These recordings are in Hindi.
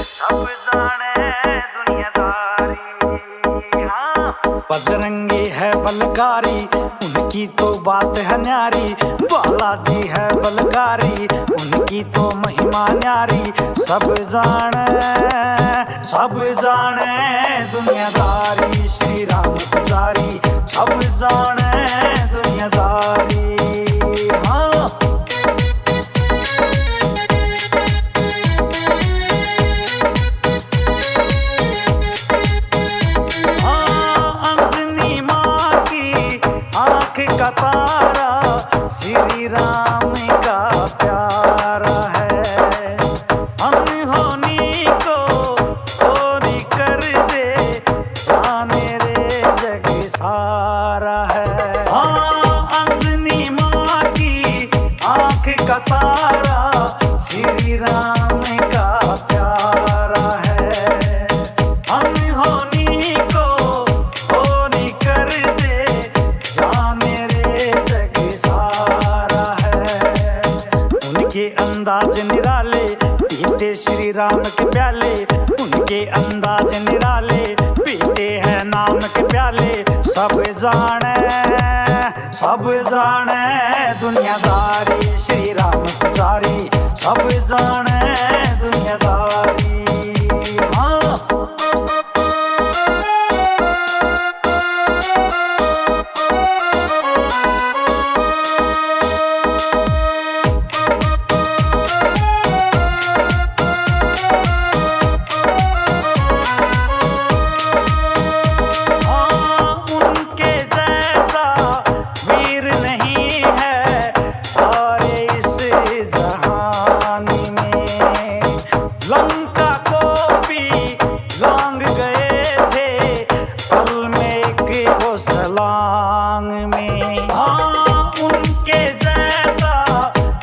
सब जाने दुनियादारी। हाँ, बजरंगी है बलकारी, उनकी तो बात है न्यारी। बालाजी है बलकारी, उनकी तो महिमा न्यारी। सब जाने दुनियादारी, श्री राम पुजारी। सब जाने दुनियादारी। हाँ, अंजनी माँ की आंख का तारा, श्री राम का प्यारा है। अनहोनी को होनी कर दे, जाने रे जग सारा है। हाँ, अंजनी माँ की आंख का तारा, श्री राम का प्यारा है। अनहोनी को होनी कर दे, जाने रे जग सारा है। उनके अंदाज निराले, पीते श्री राम के प्याले। उनके अंदाज निराले, पीते हैं नाम के प्याले। सब जाने दुनियादारी, श्री राम पुजारी। सब जाने दुनियादारी। हाँ, उनके जैसा वीर नहीं है सारे इस जहान में। लंका को भी लांग गए थे, पल में एक वो सलांग में। हाँ, उनके जैसा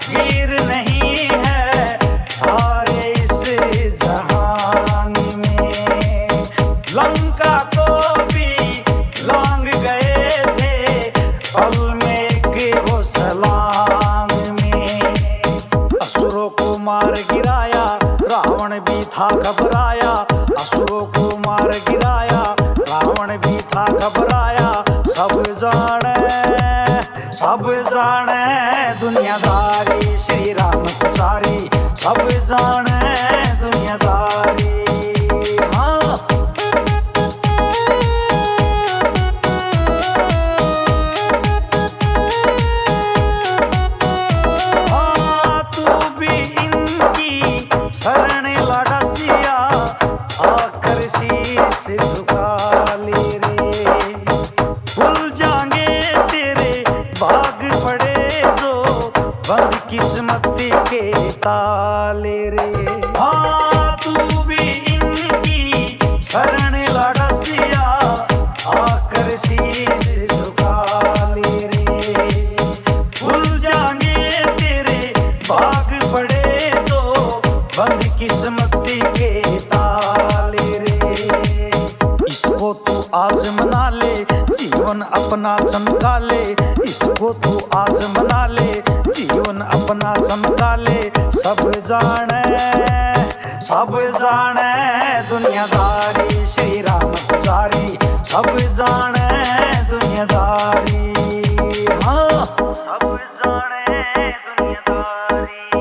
वीर नहीं है सारे इस जहान में। लंका को भी लांग गए थे, पल में एक वो सलांग में। असुरों को मार गिराया, रावण भी था घबराया। असुरों को मार गिराया, रावण भी था घबराया। सब जाने दुनियादारी, श्री राम पुजारी। सब जाने दुनियादारी। हाँ, तू भी इनकी शरण लड़सिया, आकर शीश झुका ले रे। भूल जाएंगे तेरे भाग पड़े जो, बंद किस्मत के ताले रे। हाँ, तू भी इनकी शरण लड़सिया, आकर शीश झुका ले रे। भूल जाएंगे तेरे भाग पड़े जो, बंद किस्मत के ताले रे। इसको तू आज मना ले, जीवन अपना चमका ले। इसको तू आज मना ले, जीवन अपना चमका ले। सब जाने दुनियादारी, श्री राम पुजारी। सब जाने दुनियादारी। हाँ, सब जाने दुनियादारी।